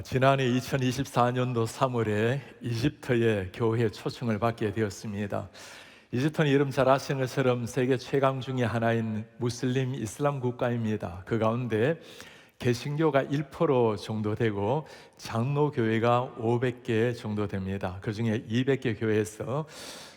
지난해 2024년도 3월에 이집트의 교회 초청을 받게 되었습니다. 이집트는 이름 잘 아시는 것처럼 세계 최강 중의 하나인 무슬림 이슬람 국가입니다. 그 가운데 개신교가 1% 정도 되고 장로교회가 500개 정도 됩니다. 그 중에 200개 교회에서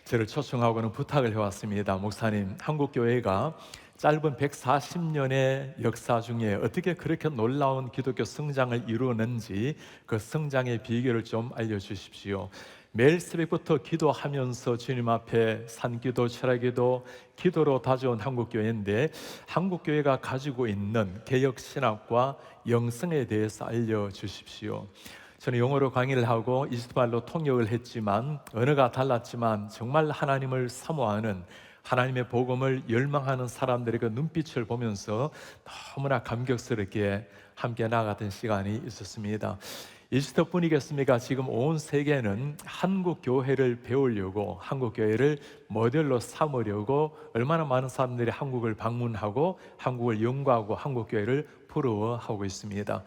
저를 초청하고는 부탁을 해왔습니다. 목사님, 한국교회가 짧은 140년의 역사 중에 어떻게 그렇게 놀라운 기독교 성장을 이루었는지 그 성장의 비결을 좀 알려주십시오. 매일 새벽부터 기도하면서 주님 앞에 산기도, 철야기도, 기도로 다져온 한국교회인데 한국교회가 가지고 있는 개혁신학과 영성에 대해서 알려주십시오. 저는 영어로 강의를 하고 이집트말로 통역을 했지만 언어가 달랐지만 정말 하나님을 사모하는, 하나님의 복음을 열망하는 사람들의 그 눈빛을 보면서 너무나 감격스럽게 함께 나아갔던 시간이 있었습니다. 이집트뿐이겠습니까? 지금 온 세계는 한국 교회를 배우려고, 한국 교회를 모델로 삼으려고 얼마나 많은 사람들이 한국을 방문하고 한국을 연구하고 한국 교회를 부러워하고 있습니다.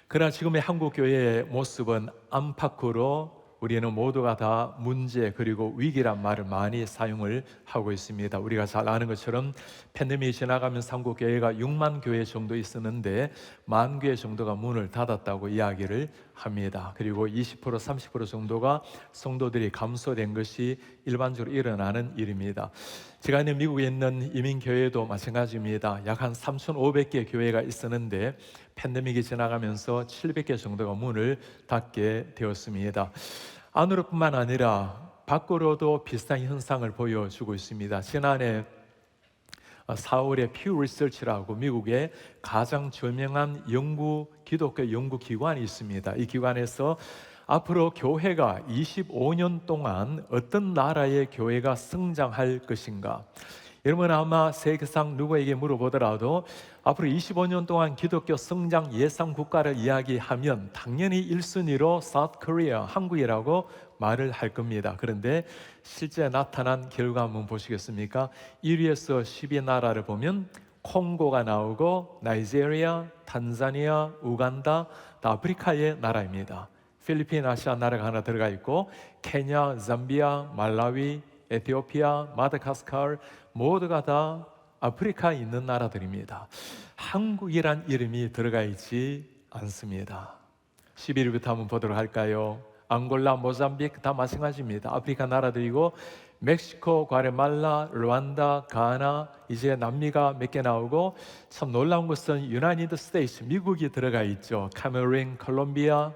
그러나 지금의 한국 교회의 모습은 안팎으로 우리는 모두가 다 문제 그리고 위기란 말을 많이 사용을 하고 있습니다. 우리가 잘 아는 것처럼 팬데믹이 지나가면서 한국 교회가 6만 교회 정도 있었는데 1만 교회 정도가 문을 닫았다고 이야기를 합니다. 그리고 20% 30% 정도가 성도들이 감소된 것이 일반적으로 일어나는 일입니다. 제가 있는 미국에 있는 이민교회도 마찬가지입니다. 약 한 3,500개 교회가 있었는데 팬데믹이 지나가면서 700개 정도가 문을 닫게 되었습니다. 안으로뿐만 아니라 밖으로도 비슷한 현상을 보여주고 있습니다. 지난해 4월에 퓨 리서치라고 미국의 가장 저명한 기독교 연구기관이 있습니다. 이 기관에서 앞으로 교회가 25년 동안 어떤 나라의 교회가 성장할 것인가, 여러분 아마 세계상 누구에게 물어보더라도 앞으로 25년 동안 기독교 성장 예상 국가를 이야기하면 당연히 1순위로 South Korea, 한국이라고 말을 할 겁니다. 그런데 실제 나타난 결과 한번 보시겠습니까? 1위에서 10위 나라를 보면 콩고가 나오고 나이지리아, 탄자니아, 우간다, 다 아프리카의 나라입니다. 필리핀, 아시아 나라가 하나 들어가 있고 케냐, 잠비아, 말라위, 에티오피아, 마다가스카르 모두가 다 아프리카에 있는 나라들입니다. 한국이란 이름이 들어가 있지 않습니다. 11위부터 한번 보도록 할까요? 앙골라, 모잠비크 다 마찬가지입니다. 아프리카 나라들이고 멕시코, 과레말라, 루안다, 가나, 이제 남미가 몇 개 나오고 참 놀라운 것은 유나이티드 스테이츠, 미국이 들어가 있죠. 카메룬, 콜롬비아,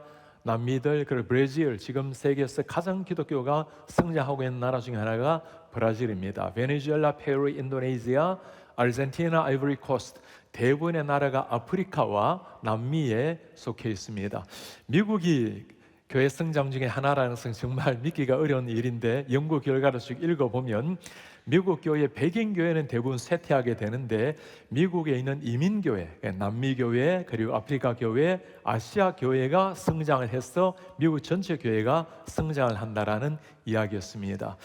남미들, 그리고 브라질, 지금 세계에서 가장 기독교가 성장하고 있는 나라 중에 하나가 브라질입니다. 베네수엘라, 페루, 인도네시아, 아르헨티나, 아이보리 코스트, 대부분의 나라가 아프리카와 남미에 속해 있습니다. 미국이 교회 성장 중에 하나라는 것은 정말 믿기가 어려운 일인데 연구 결과를 쭉 읽어보면 미국 교회, 백인 교회는 대부분 쇠퇴하게 되는데 미국에 있는 이민교회, 남미교회, 그리고 아프리카 교회, 아시아 교회가 성장을 해서 미국 전체 교회가 성장을 한다라는 이야기였습니다.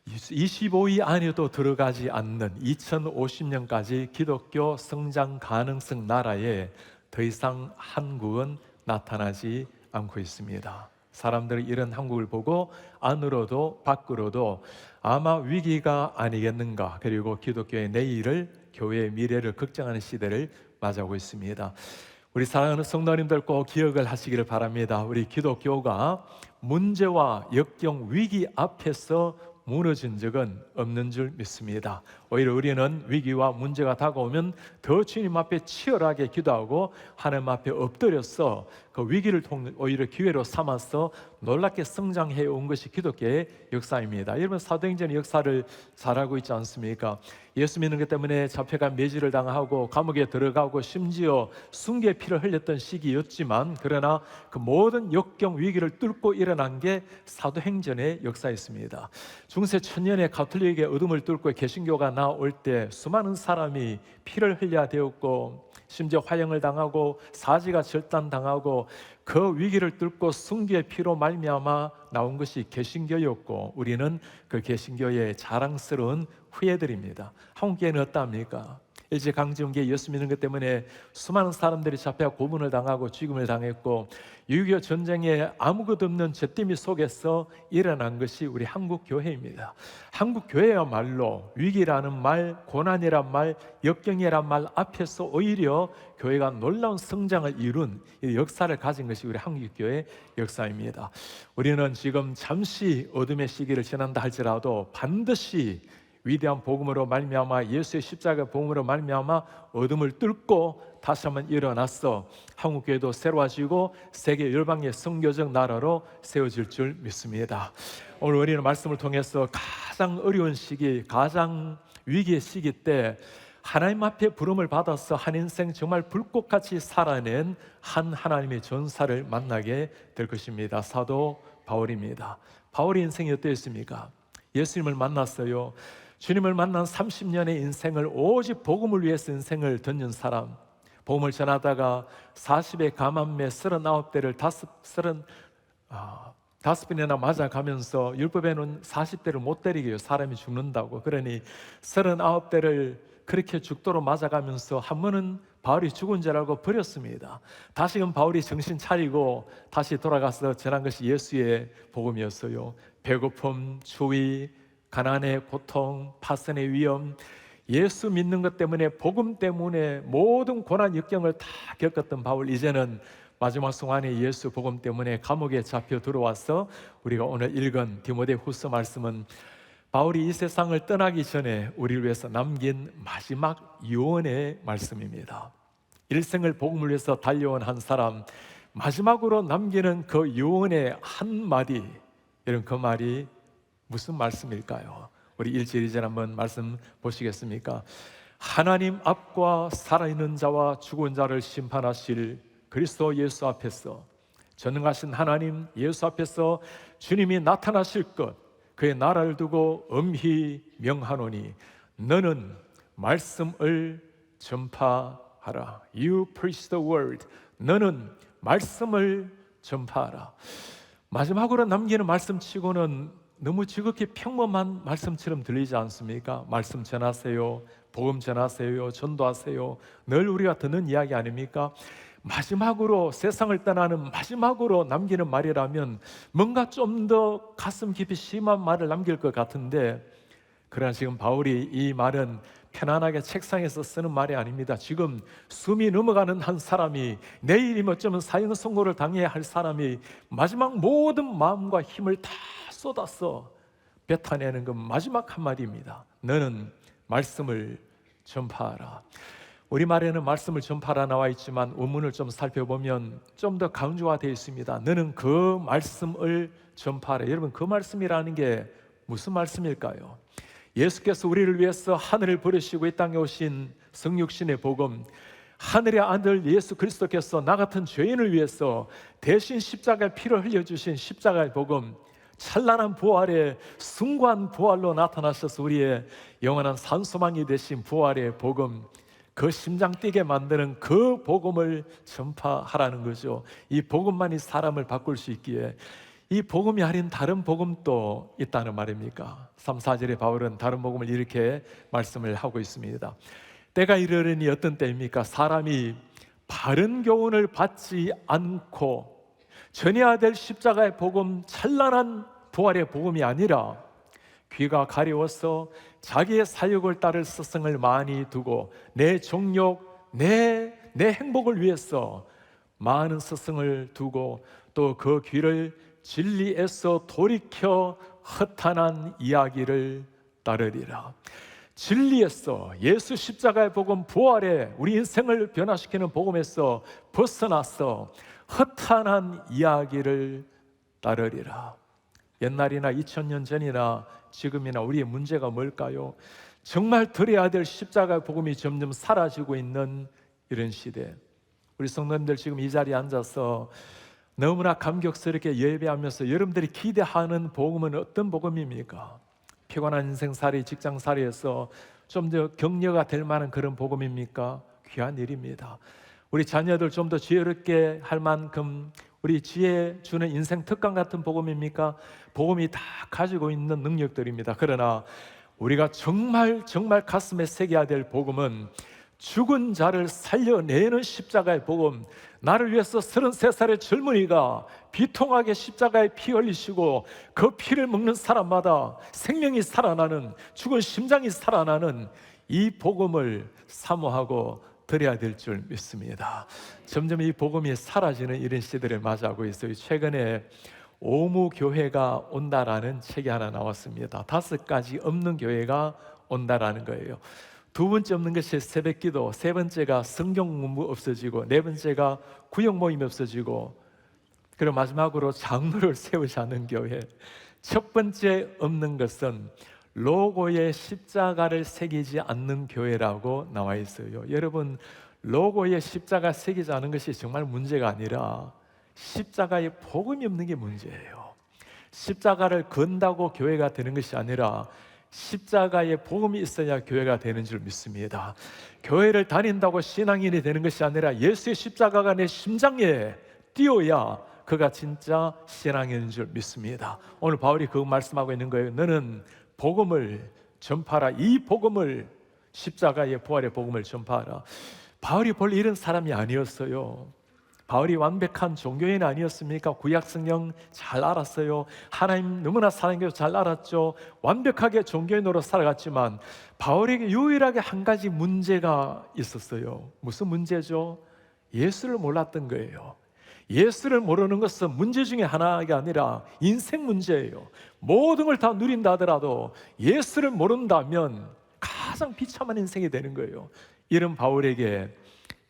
25위 안에도 들어가지 않는 2050년까지 기독교 성장 가능성 나라에 더 이상 한국은 나타나지 않고 있습니다. 사람들이 이런 한국을 보고 안으로도 밖으로도 아마 위기가 아니겠는가, 그리고 기독교의 내일을, 교회의 미래를 걱정하는 시대를 맞이하고 있습니다. 우리 사랑하는 성도님들 꼭 기억을 하시기를 바랍니다. 우리 기독교가 문제와 역경, 위기 앞에서 무너진 적은 없는 줄 믿습니다. 오히려 우리는 위기와 문제가 다가오면 더 주님 앞에 치열하게 기도하고 하나님 앞에 엎드려서 그 위기를 오히려 기회로 삼아서 놀랍게 성장해 온 것이 기독교의 역사입니다. 여러분 사도행전의 역사를 잘 알고 있지 않습니까? 예수 믿는 것 때문에 잡혀간 매질을 당하고 감옥에 들어가고 심지어 순교의 피를 흘렸던 시기였지만, 그러나 그 모든 역경 위기를 뚫고 일어난 게 사도행전의 역사였습니다. 중세 천년의 가톨릭의 어둠을 뚫고 개신교가 나올 때 수많은 사람이 피를 흘려야 되었고 심지어 화형을 당하고 사지가 절단당하고 그 위기를 뚫고 순교의 피로 말미암아 나온 것이 개신교였고 우리는 그 개신교의 자랑스러운 후예들입니다. 한국교회는 어떠합니까? 일제강점기에 예수 믿는 것 때문에 수많은 사람들이 잡혀 고문을 당하고 죽임을 당했고 6.25 전쟁에 아무것도 없는 잿더미 속에서 일어난 것이 우리 한국 교회입니다. 한국 교회야말로 위기라는 말, 고난이란 말, 역경이란 말 앞에서 오히려 교회가 놀라운 성장을 이룬 역사를 가진 것이 우리 한국 교회의 역사입니다. 우리는 지금 잠시 어둠의 시기를 지난다 할지라도 반드시 위대한 복음으로 말미암아 예수의 십자가 복음으로 말미암아 어둠을 뚫고 다시 한번 일어나서 한국교회도 새로워지고 세계 열방의 선교적 나라로 세워질 줄 믿습니다. 오늘 우리는 말씀을 통해서 가장 어려운 시기, 가장 위기의 시기 때 하나님 앞에 부름을 받아서 한 인생 정말 불꽃같이 살아낸 한 하나님의 전사를 만나게 될 것입니다. 사도 바울입니다. 바울의 인생이 어땠습니까? 예수님을 만났어요. 주님을 만난 30년의 인생을 오직 복음을 위해서 인생을 던진 사람, 복음을 전하다가 40의 가만매 39대를 다섯 번이나 맞아가면서 율법에는 40대를 못 때리게 해요. 사람이 죽는다고. 그러니 39대를 그렇게 죽도록 맞아가면서 한 번은 바울이 죽은 줄 알고 버렸습니다. 다시금 바울이 정신 차리고 다시 돌아가서 전한 것이 예수의 복음이었어요. 배고픔, 추위, 가난의 고통, 파선의 위험, 예수 믿는 것 때문에, 복음 때문에 모든 고난 역경을 다 겪었던 바울, 이제는 마지막 순간에 예수 복음 때문에 감옥에 잡혀 들어와서 우리가 오늘 읽은 디모데후서 말씀은 바울이 이 세상을 떠나기 전에 우리를 위해서 남긴 마지막 유언의 말씀입니다. 일생을 복음을 위해서 달려온 한 사람, 마지막으로 남기는 그 유언의 한마디, 여러분 그 말이 무슨 말씀일까요? 우리 1절 2절 한번 말씀 보시겠습니까? 하나님 앞과 살아있는 자와 죽은 자를 심판하실 그리스도 예수 앞에서, 전능하신 하나님 예수 앞에서 주님이 나타나실 것, 그의 나라를 두고 엄히 명하노니 너는 말씀을 전파하라. You preach the word. 너는 말씀을 전파하라. 마지막으로 남기는 말씀치고는 너무 지극히 평범한 말씀처럼 들리지 않습니까? 말씀 전하세요, 복음 전하세요, 전도하세요, 늘 우리가 듣는 이야기 아닙니까? 마지막으로, 세상을 떠나는 마지막으로 남기는 말이라면 뭔가 좀 더 가슴 깊이 심한 말을 남길 것 같은데, 그러나 지금 바울이 이 말은 편안하게 책상에서 쓰는 말이 아닙니다. 지금 숨이 넘어가는 한 사람이, 내일이면 어쩌면 사형 선고를 당해야 할 사람이 마지막 모든 마음과 힘을 다 쏟아서 뱉어내는 그 마지막 한마디입니다. 너는 말씀을 전파하라. 우리말에는 말씀을 전파하라 나와 있지만 원문을 좀 살펴보면 좀 더 강조가 되어 있습니다. 너는 그 말씀을 전파하라. 여러분, 그 말씀이라는 게 무슨 말씀일까요? 예수께서 우리를 위해서 하늘을 버리시고 이 땅에 오신 성육신의 복음, 하늘의 아들 예수 그리스도께서 나 같은 죄인을 위해서 대신 십자가의 피를 흘려주신 십자가의 복음, 찬란한 부활의 숭고한 부활로 나타나셔서 우리의 영원한 산소망이 되신 부활의 복음, 그 심장 뛰게 만드는 그 복음을 전파하라는 거죠. 이 복음만이 사람을 바꿀 수 있기에 이 복음이 아닌 다른 복음도 있다는 말입니까? 3, 4절에 바울은 다른 복음을 이렇게 말씀을 하고 있습니다. 때가 이르르니 어떤 때입니까? 사람이 바른 교훈을 받지 않고 전해야 될 십자가의 복음, 찬란한 부활의 복음이 아니라 귀가 가려워서 자기의 사욕을 따를 스승을 많이 두고 내 정욕, 내 행복을 위해서 많은 스승을 두고 또 그 귀를 진리에서 돌이켜 허탄한 이야기를 따르리라. 진리에서, 예수 십자가의 복음, 부활에 우리 인생을 변화시키는 복음에서 벗어나서 허탄한 이야기를 따르리라. 옛날이나 2000년 전이나 지금이나 우리의 문제가 뭘까요? 정말 들어야 될 십자가의 복음이 점점 사라지고 있는 이런 시대. 우리 성도님들 지금 이 자리에 앉아서 너무나 감격스럽게 예배하면서 여러분들이 기대하는 복음은 어떤 복음입니까? 피곤한 인생살이, 직장살이에서 좀 더 격려가 될 만한 그런 복음입니까? 귀한 일입니다. 우리 자녀들 좀 더 지혜롭게 할 만큼 우리 지혜 주는 인생 특강 같은 복음입니까? 복음이 다 가지고 있는 능력들입니다. 그러나 우리가 정말 가슴에 새겨야 될 복음은 죽은 자를 살려내는 십자가의 복음, 나를 위해서 33살의 젊은이가 비통하게 십자가에 피 흘리시고 그 피를 먹는 사람마다 생명이 살아나는, 죽은 심장이 살아나는 이 복음을 사모하고 드려야 될 줄 믿습니다. 점점 이 복음이 사라지는 이런 시대를 맞이하고 있어요. 최근에 오무 교회가 온다라는 책이 하나 나왔습니다. 5가지 없는 교회가 온다라는 거예요. 2번째 없는 것이 새벽기도, 3번째가 성경 공부 없어지고, 4번째가 구역 모임이 없어지고, 그리고 마지막으로 장로를 세우지 않는 교회. 첫 번째 없는 것은 로고에 십자가를 새기지 않는 교회라고 나와 있어요. 여러분, 로고에 십자가 새기지 않은 것이 정말 문제가 아니라 십자가에 복음이 없는 게 문제예요. 십자가를 건다고 교회가 되는 것이 아니라 십자가에 복음이 있어야 교회가 되는 줄 믿습니다. 교회를 다닌다고 신앙인이 되는 것이 아니라 예수의 십자가가 내 심장에 띄어야 그가 진짜 신앙인인 줄 믿습니다. 오늘 바울이 그 말씀하고 있는 거예요. 너는 복음을 전파하라. 이 복음을, 십자가의 부활의 복음을 전파하라. 바울이 본래 이런 사람이 아니었어요. 바울이 완벽한 종교인 아니었습니까? 구약 성경 잘 알았어요. 하나님 너무나 사랑해서 잘 알았죠. 완벽하게 종교인으로 살아갔지만 바울에게 유일하게 한 가지 문제가 있었어요. 무슨 문제죠? 예수를 몰랐던 거예요. 예수를 모르는 것은 문제 중에 하나가 아니라 인생 문제예요. 모든 걸 다 누린다 하더라도 예수를 모른다면 가장 비참한 인생이 되는 거예요. 이런 바울에게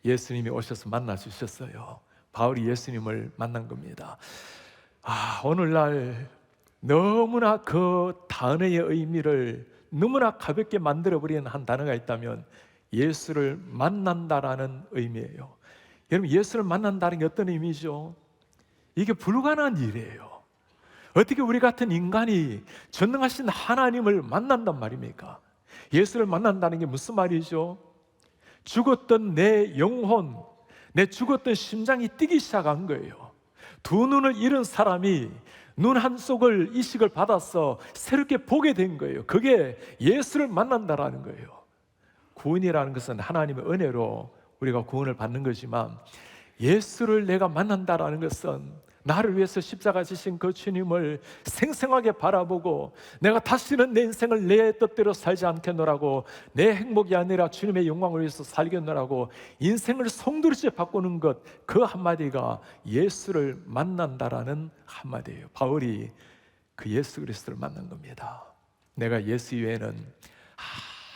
예수님이 오셔서 만나 주셨어요. 바울이 예수님을 만난 겁니다. 오늘날 너무나 그 단어의 의미를 너무나 가볍게 만들어버리는 한 단어가 있다면 예수를 만난다라는 의미예요. 여러분, 예수를 만난다는 게 어떤 의미죠? 이게 불가능한 일이에요. 어떻게 우리 같은 인간이 전능하신 하나님을 만난단 말입니까? 예수를 만난다는 게 무슨 말이죠? 죽었던 내 영혼, 내 죽었던 심장이 뛰기 시작한 거예요. 2눈을 잃은 사람이 눈 한쪽을 이식을 받아서 새롭게 보게 된 거예요. 그게 예수를 만난다라는 거예요. 구원이라는 것은 하나님의 은혜로 우리가 구원을 받는 거지만 예수를 내가 만난다라는 것은 나를 위해서 십자가 지신 그 주님을 생생하게 바라보고 내가 다시는 내 인생을 내 뜻대로 살지 않겠노라고, 내 행복이 아니라 주님의 영광을 위해서 살겠노라고 인생을 송두리째 바꾸는 것, 그 한마디가 예수를 만난다라는 한마디예요. 바울이 그 예수 그리스도를 만난 겁니다. 내가 예수 외에는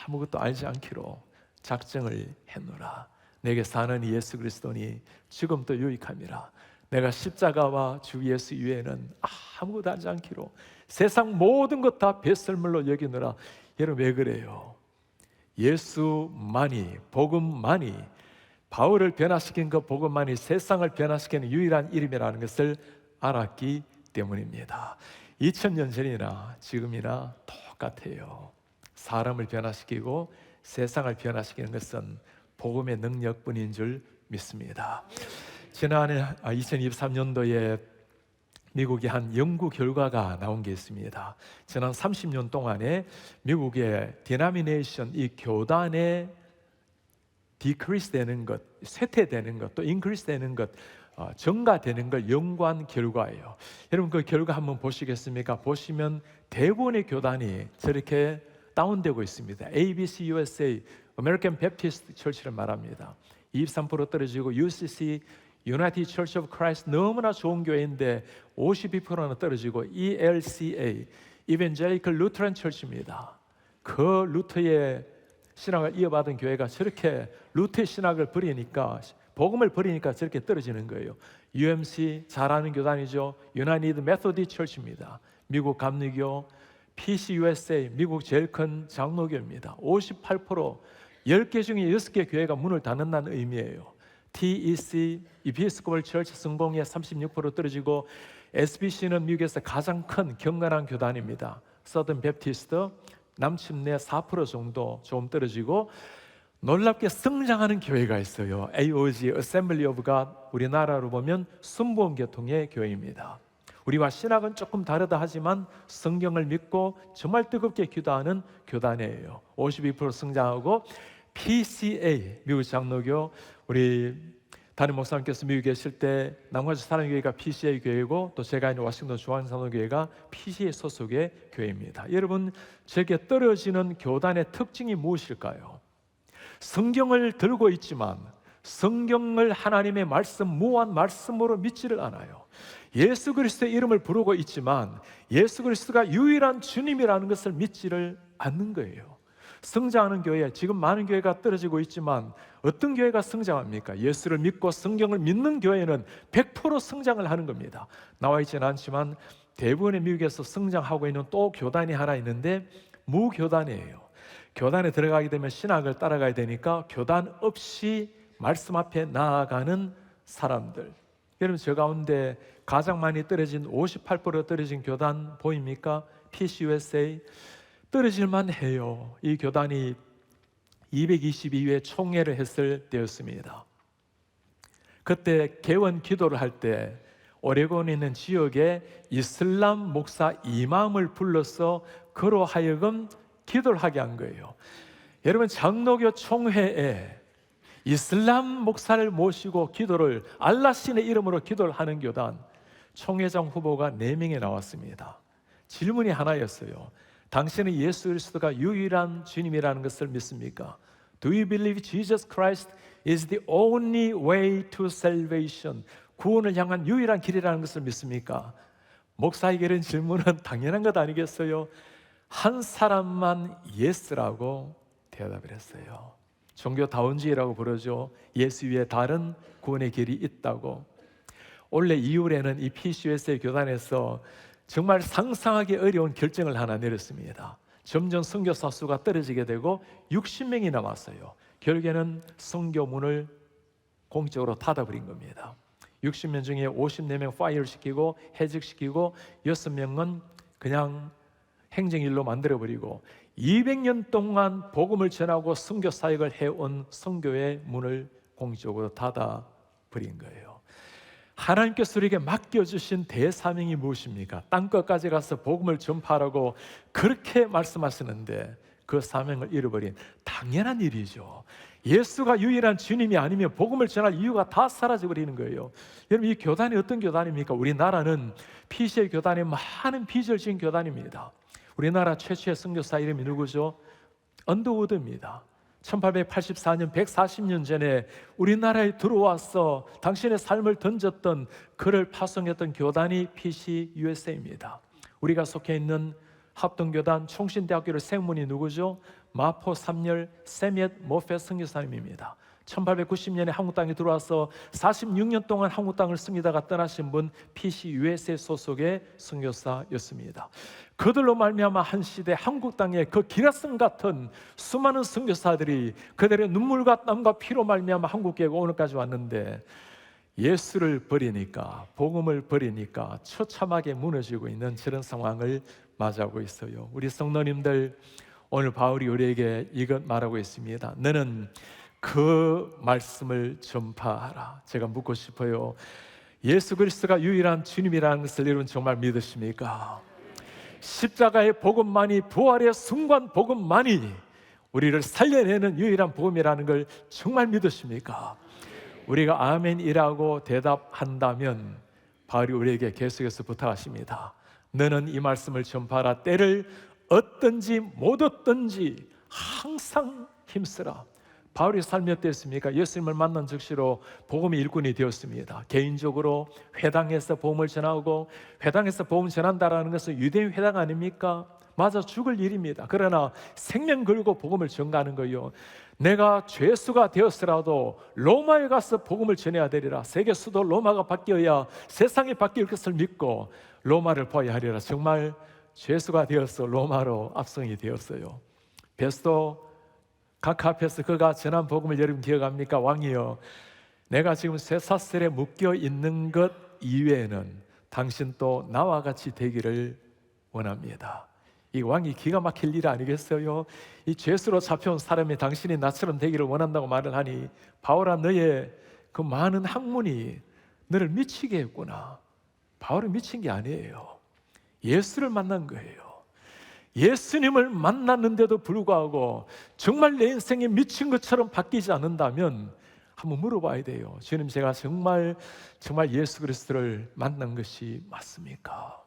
아무것도 알지 않기로 작정을 했노라. 내게 사는 예수 그리스도니 지금도 유익함이라. 내가 십자가와 주 예수 이외에는 아무것도 하지 않기로 세상 모든 것 다 뱃설물로 여기느라. 여러분, 왜 그래요? 예수만이, 복음만이, 바울을 변화시킨 그 복음만이 세상을 변화시키는 유일한 이름이라는 것을 알았기 때문입니다. 2000년 전이나 지금이나 똑같아요. 사람을 변화시키고 세상을 변화시키는 것은 복음의 능력뿐인 줄 믿습니다. 지난해 2023년도에 미국의 한 연구 결과가 나온 게 있습니다. 지난 30년 동안에 미국의 디나미네이션, 이 교단의 디크리스 되는 것, 쇠퇴되는 것, 또 인크리스 되는 것, 증가되는 걸 연구한 결과예요. 여러분, 그 결과 한번 보시겠습니까? 보시면 대부분의 교단이 저렇게 다운되고 있습니다. ABC USA, American Baptist Church를 말합니다. 23% 떨어지고 UCC, United Church of Christ, 너무나 좋은 교회인데 52%는 떨어지고 ELCA, Evangelical Lutheran Church입니다. 그 루터의 신학을 이어받은 교회가 저렇게 루터의 신학을 버리니까, 복음을 버리니까 저렇게 떨어지는 거예요. UMC, 잘하는 교단이죠. United Methodist Church입니다. 미국 감리교. PCUSA, 미국 제일 큰 장로교입니다. 58%, 10개 중에 6개 교회가 문을 닫는다는 의미예요. TEC, 이피스코폴 처치 성공에 36% 떨어지고, SBC는 미국에서 가장 큰 경건한 교단입니다. 서든 베프티스트, 남침내 4% 정도 좀 떨어지고, 놀랍게 성장하는 교회가 있어요. AOG, Assembly of God, 우리나라로 보면 순복음교통의 교회입니다. 우리와 신학은 조금 다르다 하지만 성경을 믿고 정말 뜨겁게 기도하는 교단이에요. 52% 성장하고, PCA, 미국 장로교, 우리 담임 목사님께서 미국에 계실 때 남가주 사랑교회가 PCA 교회고, 또 제가 있는 워싱턴 중앙장로교회가 PCA 소속의 교회입니다. 여러분, 저에게 떨어지는 교단의 특징이 무엇일까요? 성경을 들고 있지만 성경을 하나님의 말씀, 무한 말씀으로 믿지를 않아요. 예수 그리스도의 이름을 부르고 있지만 예수 그리스도가 유일한 주님이라는 것을 믿지를 않는 거예요. 성장하는 교회, 지금 많은 교회가 떨어지고 있지만 어떤 교회가 성장합니까? 예수를 믿고 성경을 믿는 교회는 100% 성장을 하는 겁니다. 나와 있지는 않지만 대부분의 미국에서 성장하고 있는 또 교단이 하나 있는데 무교단이에요. 교단에 들어가게 되면 신학을 따라가야 되니까 교단 없이 말씀 앞에 나아가는 사람들. 여러분, 저 가운데 가장 많이 떨어진 58% 떨어진 교단 보입니까? PCUSA. 떨어질만 해요. 이 교단이 222회 총회를 했을 때였습니다. 그때 개원 기도를 할 때 오레곤에 있는 지역에 이슬람 목사 이맘을 불러서 그로 하여금 기도를 하게 한 거예요. 여러분, 장로교 총회에 이슬람 목사를 모시고 기도를, 알라 신의 이름으로 기도를 하는 교단 총회장 후보가 4명이 나왔습니다. 질문이 하나였어요. 당신은 예수 그리스도가 유일한 주님이라는 것을 믿습니까? Do you believe Jesus Christ is the only way to salvation? 구원을 향한 유일한 길이라는 것을 믿습니까? 목사에게 이런 질문은 당연한 것 아니겠어요? 한 사람만 예스라고 대답을 했어요. 종교다원주의라고 부르죠. 예수 위에 다른 구원의 길이 있다고. 올해 2월에는 이 PCUSA 교단에서 정말 상상하기 어려운 결정을 하나 내렸습니다. 점점 선교사 수가 떨어지게 되고 60명이 남았어요. 결국에는 선교문을 공적으로 닫아버린 겁니다. 60명 중에 54명 파이어를 시키고 해직시키고 6명은 그냥 행정일로 만들어버리고 200년 동안 복음을 전하고 선교 사역을 해온 선교의 문을 공적으로 닫아버린 거예요. 하나님께서 우리에게 맡겨주신 대사명이 무엇입니까? 땅끝까지 가서 복음을 전파하라고 그렇게 말씀하시는데 그 사명을 잃어버린 당연한 일이죠. 예수가 유일한 주님이 아니면 복음을 전할 이유가 다 사라져버리는 거예요. 여러분, 이 교단이 어떤 교단입니까? 우리나라는 PCA 교단의 많은 빚을 지은 교단입니다. 우리나라 최초의 선교사 이름이 누구죠? 언더우드입니다. 1884년 140년 전에 우리나라에 들어와서 당신의 삶을 던졌던 그를 파송했던 교단이 PCUSA입니다. 우리가 속해 있는 합동교단 총신대학교의 생문이 누구죠? 마포 3열 세미엣 모펫 선교사님입니다. 1890년에 한국 땅에 들어와서 46년 동안 한국 땅을 섬기다가 떠나신 분, PCUSA 소속의 선교사였습니다. 그들로 말미암아 한 시대 한국 땅에 그 기라성 같은 수많은 선교사들이 그들의 눈물과 땀과 피로 말미암아 한국에 오늘까지 왔는데, 예수를 버리니까, 복음을 버리니까 처참하게 무너지고 있는 저런 상황을 맞이하고 있어요. 우리 성도님들, 오늘 바울이 우리에게 이것 말하고 있습니다. 너는 그 말씀을 전파하라. 제가 묻고 싶어요. 예수 그리스도가 유일한 주님이라는 것을 여러분 정말 믿으십니까? 십자가의 복음만이, 부활의 순간 복음만이 우리를 살려내는 유일한 복음이라는 걸 정말 믿으십니까? 우리가 아멘이라고 대답한다면 바울이 우리에게 계속해서 부탁하십니다. 너는 이 말씀을 전파하라. 때를 얻든지 못 얻든지 항상 힘쓰라. 바울의 삶이 어땠습니까? 예수님을 만난 즉시로 복음의 일꾼이 되었습니다. 개인적으로 회당에서 복음을 전하고, 회당에서 복음 전한다라는 것은 유대인 회당 아닙니까? 맞아, 죽을 일입니다. 그러나 생명 걸고 복음을 전가하는 거요. 내가 죄수가 되었으라도 로마에 가서 복음을 전해야 되리라. 세계 수도 로마가 바뀌어야 세상이 바뀔 것을 믿고 로마를 봐야 하리라. 정말 죄수가 되어서 로마로 압송이 되었어요. 베스도 각 앞에서 그가 전한 복음을 여러분 기억합니까? 왕이여, 내가 지금 쇠사슬에 묶여 있는 것 이외에는 당신 또 나와 같이 되기를 원합니다. 이 왕이 기가 막힐 일 아니겠어요? 이 죄수로 잡혀온 사람이 당신이 나처럼 되기를 원한다고 말을 하니, 바울아, 너의 그 많은 학문이 너를 미치게 했구나. 바울은 미친 게 아니에요. 예수를 만난 거예요. 예수님을 만났는데도 불구하고 정말 내 인생에 미친 것처럼 바뀌지 않는다면 한번 물어봐야 돼요. 주님, 제가 정말 예수 그리스도를 만난 것이 맞습니까?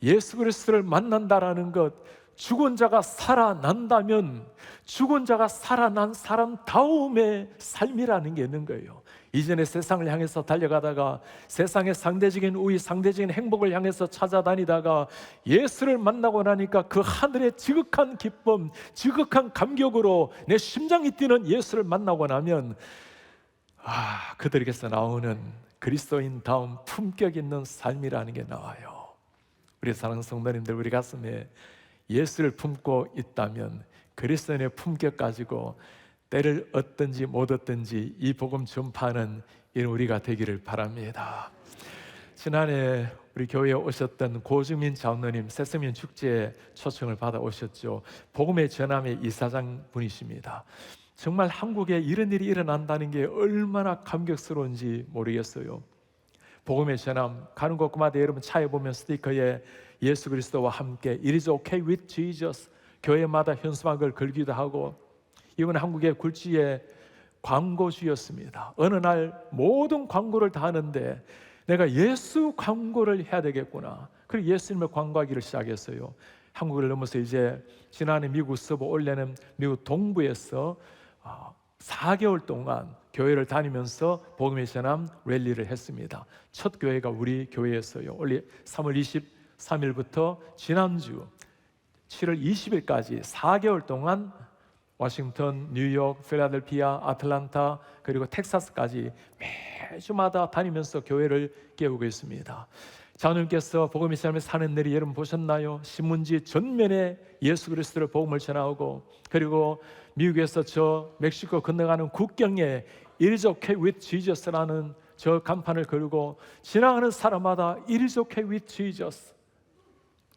예수 그리스도를 만난다라는 것, 죽은 자가 살아난다면 죽은 자가 살아난 사람다움의 삶이라는 게 있는 거예요. 이전에 세상을 향해서 달려가다가 세상의 상대적인 우위, 상대적인 행복을 향해서 찾아다니다가 예수를 만나고 나니까 그 하늘의 지극한 기쁨, 지극한 감격으로 내 심장이 뛰는 예수를 만나고 나면 그들에게서 나오는 그리스도인다운 품격 있는 삶이라는 게 나와요. 우리 사랑하는 성도님들, 우리 가슴에 예수를 품고 있다면 그리스도인의 품격 가지고 때를 얻든지 못 얻든지 이 복음 전파하는 우리가 되기를 바랍니다. 지난해 우리 교회에 오셨던 고주민 장로님 새서민 축제에 초청을 받아 오셨죠. 복음의 전함의 이사장 분이십니다. 정말 한국에 이런 일이 일어난다는 게 얼마나 감격스러운지 모르겠어요. 복음의 전함 가는 곳마다 여러분 차에 보면 스티커에 예수 그리스도와 함께 It is okay with Jesus, 교회마다 현수막을 걸기도 하고, 이번 한국의 굴지의 광고주였습니다. 어느 날 모든 광고를 다 하는데 내가 예수 광고를 해야 되겠구나. 그리고 예수님을 광고하기를 시작했어요. 한국을 넘어서 이제 지난해 미국 서부 올해는 미국 동부에서 4개월 동안 교회를 다니면서 복음의 전함 랠리를 했습니다. 첫 교회가 우리 교회였어요. 원래 3월 23일부터 지난주 7월 20일까지 4개월 동안 워싱턴, 뉴욕, 필라델피아, 아틀란타 그리고 텍사스까지 매주마다 다니면서 교회를 깨우고 있습니다. 장로님께서 복음의 전함에 사는 날이 여러분 보셨나요? 신문지 전면에 예수 그리스도를 복음을 전하고, 그리고 미국에서 저 멕시코 건너가는 국경에 It is okay with Jesus라는 저 간판을 걸고 지나가는 사람마다 It is okay with Jesus,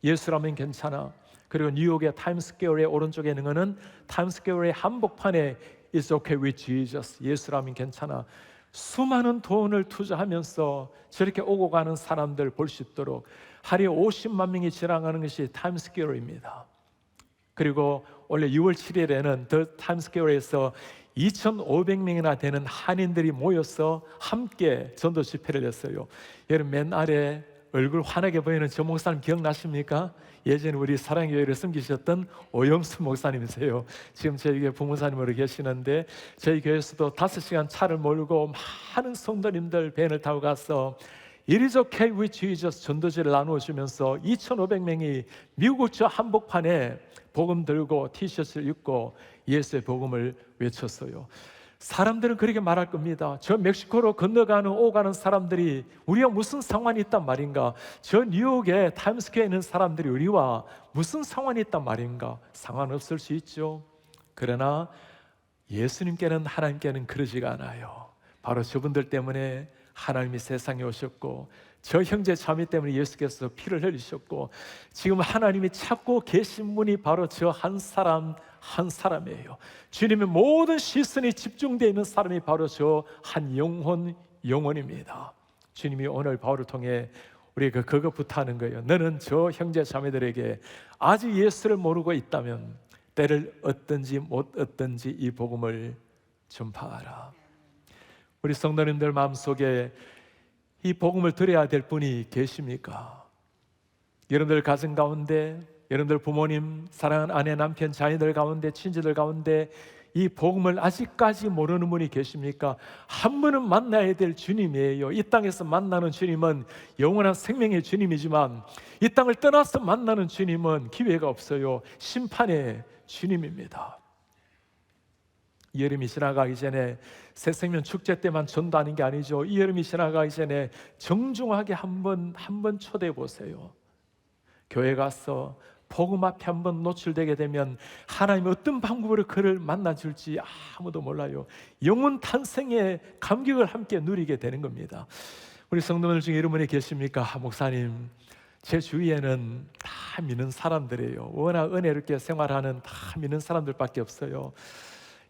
예수라면 괜찮아. 그리고 뉴욕의 타임스퀘어의 오른쪽에 있는 것은 타임스퀘어의 한복판에 It's okay with Jesus, 예수라면 괜찮아. 수많은 돈을 투자하면서 저렇게 오고 가는 사람들 볼 수 있도록 하루에 50만 명이 지나가는 것이 타임스퀘어입니다. 그리고 원래 6월 7일에는 더 타임스퀘어에서 2,500명이나 되는 한인들이 모여서 함께 전도 집회를 했어요. 여러분 맨 아래 얼굴 환하게 보이는 저 목사님 기억나십니까? 예전에 우리 사랑교회를 섬기셨던 오영수 목사님이세요. 지금 저희 교회 부목사님으로 계시는데 저희 교회에서도 5시간 차를 몰고 많은 성도님들 밴을 타고 가서 It is okay with Jesus 전도지를 나누어주면서 2,500명이 미국 저 한복판에 복음 들고 티셔츠를 입고 예수의 복음을 외쳤어요. 사람들은 그렇게 말할 겁니다. 저 멕시코로 건너가는 오가는 사람들이 우리와 무슨 상관이 있단 말인가? 저 뉴욕에 타임스퀘어에 있는 사람들이 우리와 무슨 상관이 있단 말인가? 상관없을 수 있죠. 그러나 예수님께는, 하나님께는 그러지가 않아요. 바로 저분들 때문에 하나님이 세상에 오셨고, 저 형제 자매 때문에 예수께서 피를 흘리셨고, 지금 하나님이 찾고 계신 분이 바로 저 한 사람이에요. 주님의 모든 시선이 집중되어 있는 사람이 바로 저 한 영혼입니다. 주님이 오늘 바울을 통해 우리가 그거 부탁하는 거예요. 너는 저 형제 자매들에게 아직 예수를 모르고 있다면 때를 얻든지 못 얻든지 이 복음을 전파하라. 우리 성도님들 마음속에 이 복음을 들어야 될 분이 계십니까? 여러분들 가정 가운데, 여러분들 부모님, 사랑하는 아내, 남편, 자녀들 가운데, 친지들 가운데 이 복음을 아직까지 모르는 분이 계십니까? 한 번은 만나야 될 주님이에요. 이 땅에서 만나는 주님은 영원한 생명의 주님이지만 이 땅을 떠나서 만나는 주님은 기회가 없어요. 심판의 주님입니다. 이 여름이 지나가기 전에 새생명 축제 때만 전도하는 게 아니죠. 이 여름이 지나가기 전에 정중하게 한번 초대해 보세요. 교회 가서 복음 앞에 한번 노출되게 되면 하나님이 어떤 방법으로 그를 만나줄지 아무도 몰라요. 영혼 탄생의 감격을 함께 누리게 되는 겁니다. 우리 성도들 중에 이런 분이 계십니까? 목사님, 제 주위에는 다 믿는 사람들이에요. 워낙 은혜롭게 생활하는 다 믿는 사람들밖에 없어요.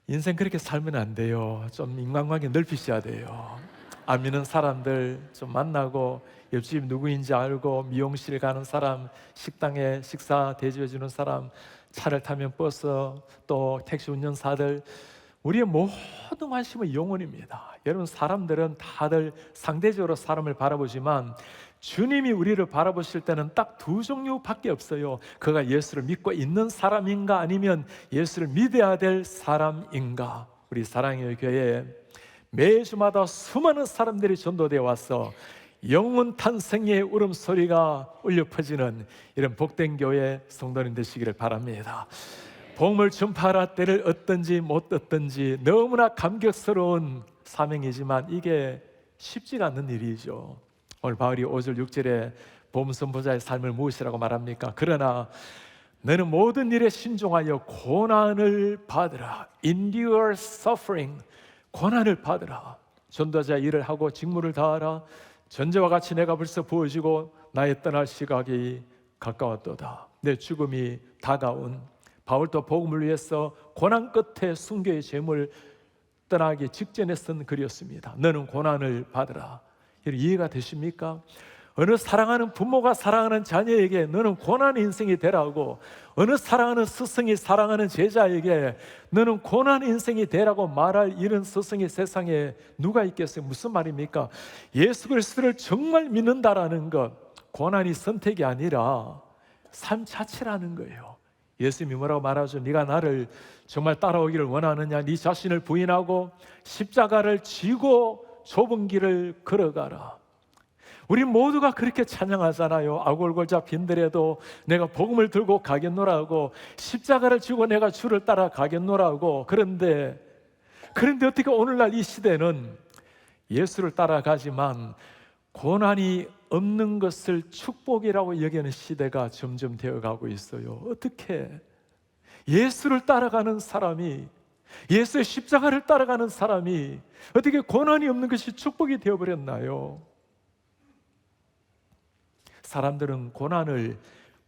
인생 그렇게 살면 안 돼요. 좀 인간관계 넓히셔야 돼요. 안 믿는 사람들 좀 만나고 옆집 누구인지 알고 미용실 가는 사람, 식당에 식사 대접해 주는 사람, 차를 타면 버스, 또 택시 운전사들, 우리의 모든 관심은 영혼입니다. 여러분, 사람들은 다들 상대적으로 사람을 바라보지만 주님이 우리를 바라보실 때는 딱 두 종류밖에 없어요. 그가 예수를 믿고 있는 사람인가, 아니면 예수를 믿어야 될 사람인가. 우리 사랑의 교회에 매주마다 수많은 사람들이 전도되어 와서 영혼 탄생의 울음소리가 울려 퍼지는 이런 복된 교회 성도님 되시기를 바랍니다. 복음을 전파하라. 때를 얻든지 못 얻든지 너무나 감격스러운 사명이지만 이게 쉽지가 않는 일이죠. 오늘 바울이 5절 6절에 복음 선포자의 삶을 무엇이라고 말합니까? 그러나 너는 모든 일에 신중하여 고난을 받으라. Endure suffering. 고난을 받으라. 전도자 일을 하고 직무를 다하라. 전제와 같이 내가 벌써 부어지고 나의 떠날 시각이 가까웠도다. 내 죽음이 다가온 바울도 복음을 위해서 고난 끝에 순교의 제물 떠나기 직전에 쓴 글이었습니다. 너는 고난을 받으라. 이해가 되십니까? 어느 사랑하는 부모가 사랑하는 자녀에게 너는 고난의 인생이 되라고, 어느 사랑하는 스승이 사랑하는 제자에게 너는 고난의 인생이 되라고 말할 이런 스승이 세상에 누가 있겠어요? 무슨 말입니까? 예수 그리스도를 정말 믿는다라는 것, 고난이 선택이 아니라 삶 자체라는 거예요. 예수님이 뭐라고 말하죠? 네가 나를 정말 따라오기를 원하느냐? 네 자신을 부인하고 십자가를 지고 좁은 길을 걸어가라. 우리 모두가 그렇게 찬양하잖아요. 아골골자 빈들에도 내가 복음을 들고 가겠노라고, 십자가를 지고 내가 주를 따라 가겠노라고. 그런데 어떻게 오늘날 이 시대는 예수를 따라가지만 고난이 없는 것을 축복이라고 여기는 시대가 점점 되어가고 있어요. 어떻게 예수를 따라가는 사람이, 예수의 십자가를 따라가는 사람이 어떻게 고난이 없는 것이 축복이 되어버렸나요? 사람들은 고난을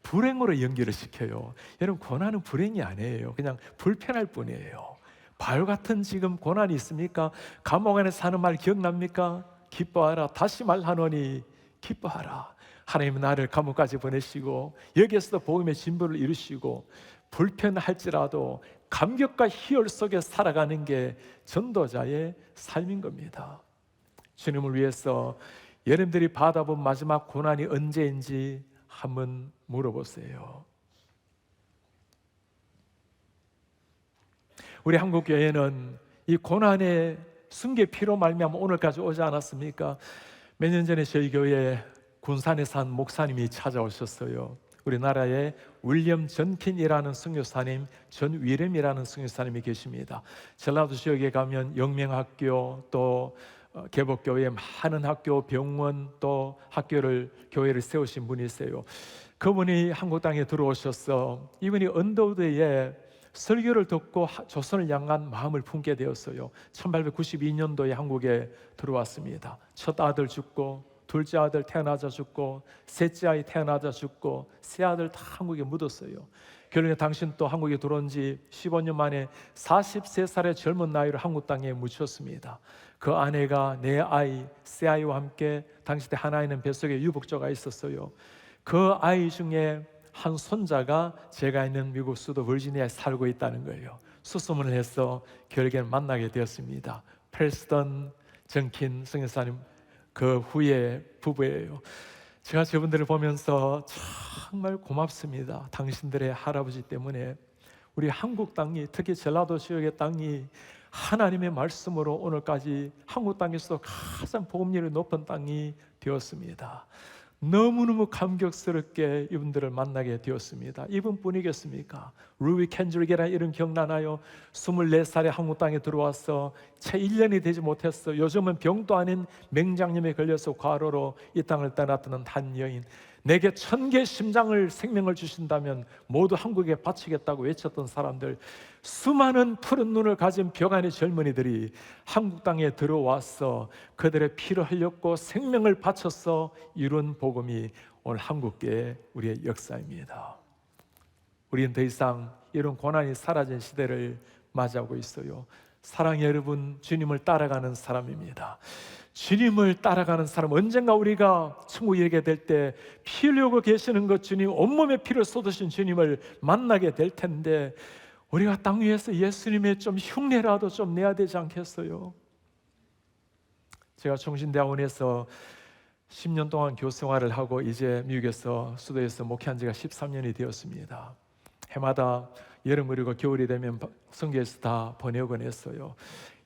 불행으로 연결을 시켜요. 여러분, 고난은 불행이 아니에요. 그냥 불편할 뿐이에요. 바울 같은 지금 고난이 있습니까? 감옥 안에 사는 말 기억납니까? 기뻐하라. 다시 말하노니 기뻐하라. 하나님은 나를 감옥까지 보내시고 여기에서도 복음의 진보를 이루시고 불편할지라도 감격과 희열 속에 살아가는 게 전도자의 삶인 겁니다. 주님을 위해서 여러분들이 받아본 마지막 고난이 언제인지 한번 물어보세요. 우리 한국교회는 이 고난의 순교 피로 말미암아 오늘까지 오지 않았습니까? 몇 년 전에 저희 교회에 군산에 산 목사님이 찾아오셨어요. 우리나라에 윌리엄 전킨이라는 선교사님, 전 위렘이라는 선교사님이 계십니다. 전라도 지역에 가면 영명학교, 또 개복교회, 많은 학교, 병원, 또 학교를, 교회를 세우신 분이세요. 그분이 한국 땅에 들어오셔서 이분이 언더우드에 설교를 듣고 조선을 향한 마음을 품게 되었어요. 1892년도에 한국에 들어왔습니다. 첫 아들 죽고, 둘째 아들 태어나자 죽고, 셋째 아이 태어나자 죽고, 세 아들 다 한국에 묻었어요. 결국에 당신 또 한국에 들어온 지 15년 만에 43살의 젊은 나이로 한국 땅에 묻혔습니다. 그 아내가 내 아이, 세 아이와 함께 당시 때 하나이는 뱃속에 유복자가 있었어요. 그 아이 중에 한 손자가 제가 있는 미국 수도 버지니아에 살고 있다는 거예요. 수소문을 해서 결국에는 만나게 되었습니다. 펠스턴 정킨 선교사님 그 후에 부부예요. 제가 저분들을 보면서 정말 고맙습니다. 당신들의 할아버지 때문에 우리 한국 땅이, 특히 전라도 지역의 땅이 하나님의 말씀으로 오늘까지 한국 땅에서도 가장 복음률이 높은 땅이 되었습니다. 너무너무 감격스럽게 이분들을 만나게 되었습니다. 이분뿐이겠습니까? 루이 켄드릭이라는 이름 기억나나요? 24살에 한국 땅에 들어와서 채 1년이 되지 못했어. 요즘은 병도 아닌 맹장염에 걸려서 과로로 이 땅을 떠났던 한 여인. 내게 1000개 심장을, 생명을 주신다면 모두 한국에 바치겠다고 외쳤던 사람들, 수많은 푸른 눈을 가진 벽안의 젊은이들이 한국 땅에 들어와서 그들의 피를 흘렸고 생명을 바쳐서 이룬 복음이 오늘 한국계의 우리의 역사입니다. 우리는 더 이상 이런 고난이 사라진 시대를 맞이하고 있어요. 사랑의 여러분, 주님을 따라가는 사람입니다. 주님을 따라가는 사람, 언젠가 우리가 천국에 이르게 될 때 피 흘리고 계시는 것 주님, 온몸에 피를 쏟으신 주님을 만나게 될 텐데 우리가 땅 위에서 예수님의 좀 흉내라도 좀 내야 되지 않겠어요? 제가 총신대학원에서 10년 동안 교수 생활을 하고 이제 미국에서 수도에서 목회한 지가 13년이 되었습니다. 해마다 여름 그리고 겨울이 되면 선교에서 다 번역을 했어요.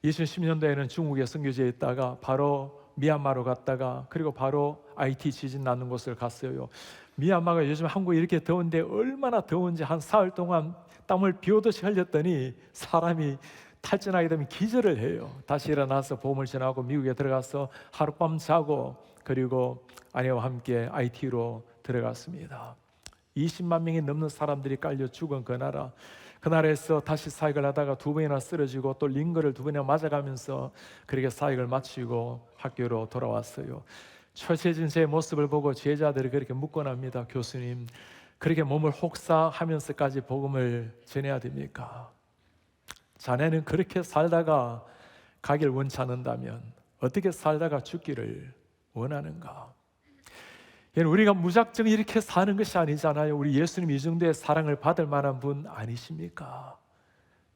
2010년도에는 중국에 선교지에 있다가 바로 미얀마로 갔다가 그리고 바로 IT 지진 나는 곳을 갔어요. 미얀마가 요즘 한국이 이렇게 더운데 얼마나 더운지 한 사흘 동안 땀을 비 오듯이 흘렸더니 사람이 탈진하게 되면 기절을 해요. 다시 일어나서 보험을 전하고 미국에 들어가서 하룻밤 자고 그리고 아내와 함께 IT로 들어갔습니다. 20만 명이 넘는 사람들이 깔려 죽은 그 나라, 그 나라에서 다시 사역을 하다가 2번이나 쓰러지고 또 링거를 2번이나 맞아가면서 그렇게 사역을 마치고 학교로 돌아왔어요. 처세진 제 모습을 보고 제자들이 그렇게 묻곤합니다. 교수님, 그렇게 몸을 혹사하면서까지 복음을 전해야 됩니까? 자네는 그렇게 살다가 가길 원치 않는다면 어떻게 살다가 죽기를 원하는가? 우리가 무작정 이렇게 사는 것이 아니잖아요. 우리 예수님 이 정도의 사랑을 받을 만한 분 아니십니까?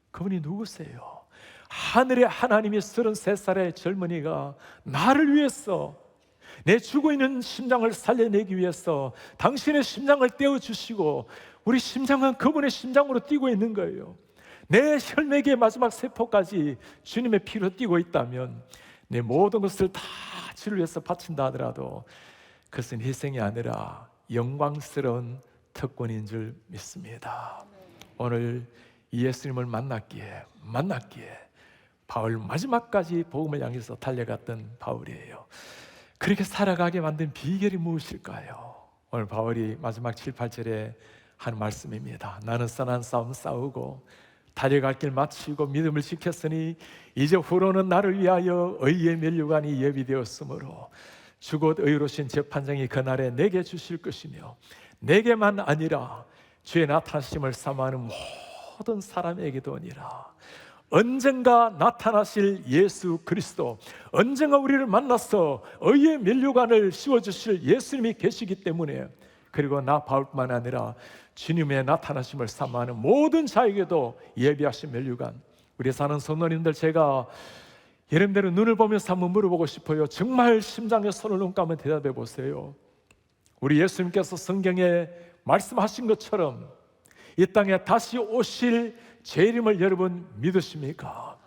그분이 누구세요? 하늘의 하나님이 33살의 젊은이가 나를 위해서, 내 죽어있는 심장을 살려내기 위해서 당신의 심장을 떼어주시고 우리 심장은 그분의 심장으로 뛰고 있는 거예요. 내 혈맥의 마지막 세포까지 주님의 피로 뛰고 있다면 내 모든 것을 다 주를 위해서 바친다 하더라도 그것은 희생이 아니라 영광스러운 특권인 줄 믿습니다. 오늘 이 예수님을 만났기에 바울 마지막까지 복음을 향해서 달려갔던 바울이에요. 그렇게 살아가게 만든 비결이 무엇일까요? 오늘 바울이 마지막 7, 8절에 하는 말씀입니다. 나는 선한 싸움 싸우고 달려갈 길 마치고 믿음을 지켰으니 이제 후로는 나를 위하여 의의 면류관이 예비되었으므로 주 곧 의로우신 재판장이 그날에 내게 주실 것이며 내게만 아니라 주의 나타나심을 사모하는 모든 사람에게도 오니라. 언젠가 나타나실 예수 그리스도, 언젠가 우리를 만나서 의의 면류관을 씌워주실 예수님이 계시기 때문에, 그리고 나 바울뿐만 아니라 주님의 나타나심을 사모하는 모든 자에게도 예비하신 면류관. 우리 사는 성도님들, 제가 여러분들은 눈을 보면서 한번 물어보고 싶어요. 정말 심장에 손을 얹고 한번 대답해 보세요. 우리 예수님께서 성경에 말씀하신 것처럼 이 땅에 다시 오실 재림을 여러분 믿으십니까?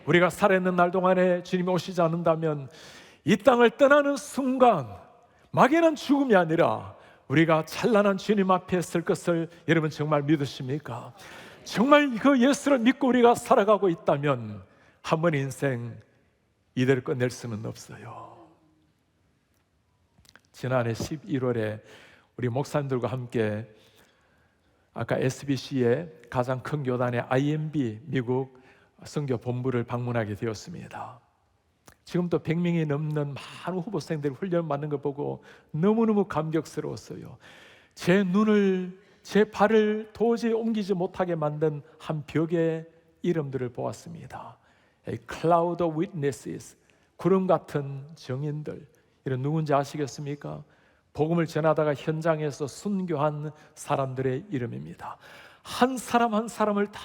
우리가 살아있는 날 동안에 주님이 오시지 않는다면 이 땅을 떠나는 순간 막연한 죽음이 아니라 우리가 찬란한 주님 앞에 설 것을 여러분 정말 믿으십니까? 정말 그 예수를 믿고 우리가 살아가고 있다면 한 번의 인생 이대로 끝낼 수는 없어요. 지난해 11월에 우리 목사님들과 함께 아까 SBC의 가장 큰 교단의 IMB 미국 선교 본부를 방문하게 되었습니다. 지금도 100명이 넘는 많은 후보생들이 훈련받는 걸 보고 너무너무 감격스러웠어요. 제 눈을, 제 발을 도저히 옮기지 못하게 만든 한 벽의 이름들을 보았습니다. A cloud of witnesses, 구름 같은 증인들. 이런 누군지 아시겠습니까? 복음을 전하다가 현장에서 순교한 사람들의 이름입니다. 한 사람 한 사람을 다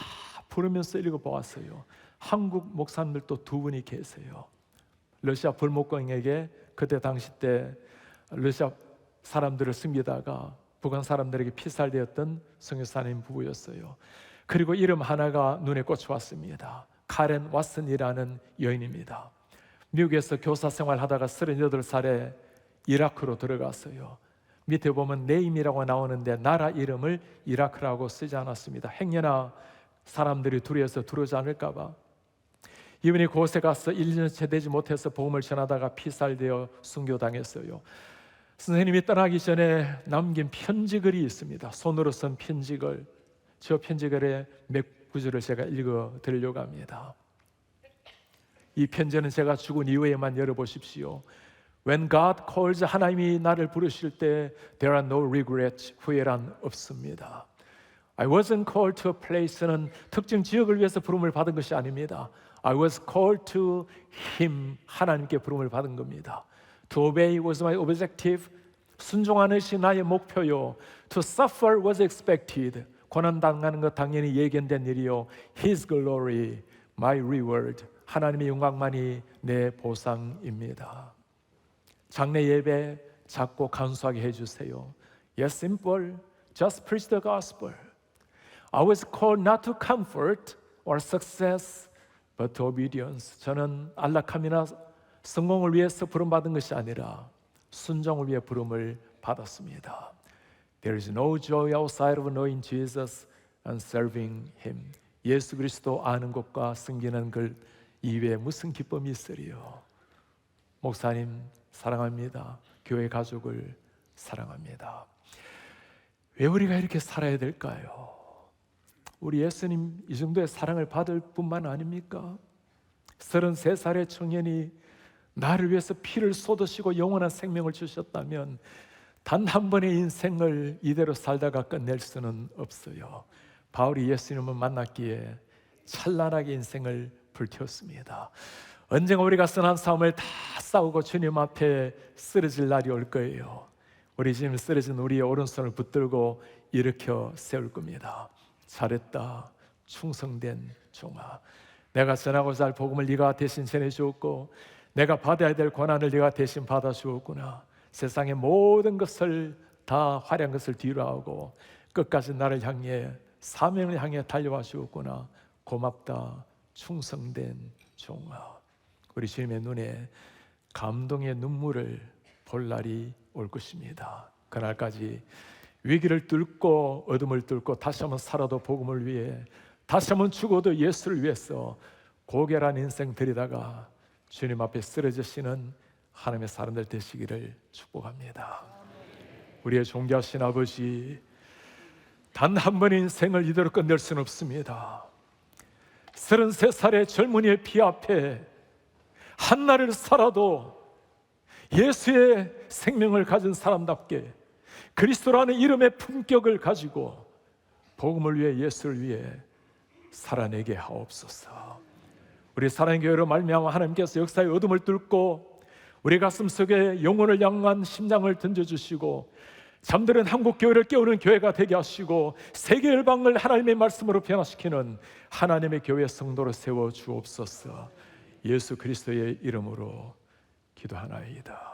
부르면서 읽어보았어요. 한국 목사님들도 2분이 계세요. 러시아 불목공에게 그때 당시 때 러시아 사람들을 숨기다가 북한 사람들에게 피살되었던 선교사님 부부였어요. 그리고 이름 하나가 눈에 꽂혀왔습니다. 카렌 왓슨이라는 여인입니다. 미국에서 교사 생활하다가 38살에 이라크로 들어갔어요. 밑에 보면 네임이라고 나오는데 나라 이름을 이라크라고 쓰지 않았습니다. 행여나 사람들이 두려워서 들어오지 않을까 봐. 이분이 그곳에 가서 1년째 되지 못해서 복음을 전하다가 피살되어 순교당했어요. 선생님이 떠나기 전에 남긴 편지글이 있습니다. 손으로 쓴 편지글. 저 편지글의 몇 구절을 제가 읽어 드리려고 합니다. 이 편지는 제가 죽은 이후에만 열어보십시오. When God calls, 하나님이 나를 부르실 때 There are no regrets, 후회란 없습니다. I wasn't called to a place는 특정 지역을 위해서 부름을 받은 것이 아닙니다. I was called to Him. 하나님께 부름을 받은 겁니다. To obey was my objective. 순종하는 것이 나의 목표요. To suffer was expected. 고난당하는 것 당연히 예견된 일이요. His glory, my reward. 하나님의 영광만이 내 보상입니다. 장례 예배 작고 간소하게 해주세요. Yes, simple. Just preach the gospel. I was called not to comfort or success, but to obedience. 저는 안락함이나 성공을 위해서 부름받은 것이 아니라 순종을 위해 부름을 받았습니다. There is no joy outside of knowing Jesus and serving Him. 예수 그리스도 아는 것과 섬기는 것 이외에 무슨 기쁨이 있으리요. 목사님 사랑합니다. 교회 가족을 사랑합니다. 왜 우리가 이렇게 살아야 될까요? 우리 예수님 이 정도의 사랑을 받을 뿐만 아닙니까? 33살의 청년이 나를 위해서 피를 쏟으시고 영원한 생명을 주셨다면 단 한 번의 인생을 이대로 살다가 끝낼 수는 없어요. 바울이 예수님을 만났기에 찬란하게 인생을 불태웠습니다. 언젠가 우리가 선한 싸움을 다 싸우고 주님 앞에 쓰러질 날이 올 거예요. 우리 지금 쓰러진 우리의 오른손을 붙들고 일으켜 세울 겁니다. 잘했다, 충성된 종아. 내가 전하고자 할 복음을 네가 대신 전해주었고 내가 받아야 될 고난을 네가 대신 받아주었구나. 세상의 모든 것을 다 화려한 것을 뒤로 하고 끝까지 나를 향해 사명을 향해 달려와 주었구나. 고맙다, 충성된 종아. 우리 주님의 눈에 감동의 눈물을 볼 날이 올 것입니다. 그날까지 위기를 뚫고 어둠을 뚫고 다시 한번 살아도 복음을 위해, 다시 한번 죽어도 예수를 위해서 고결한 인생 들이다가 주님 앞에 쓰러지시는 하나님의 사람들 되시기를 축복합니다. 우리의 존귀하신 아버지, 단 한 번의 인생을 이대로 끝낼 수는 없습니다. 33살의 젊은이의 피 앞에 한날을 살아도 예수의 생명을 가진 사람답게 그리스도라는 이름의 품격을 가지고 복음을 위해, 예수를 위해 살아내게 하옵소서. 우리 사랑의 교회로 말미암아 하나님께서 역사의 어둠을 뚫고 우리 가슴 속에 영혼을 향한 심장을 던져주시고 잠드는 한국 교회를 깨우는 교회가 되게 하시고 세계 열방을 하나님의 말씀으로 변화시키는 하나님의 교회 성도로 세워 주옵소서. 예수 그리스도의 이름으로 기도하나이다.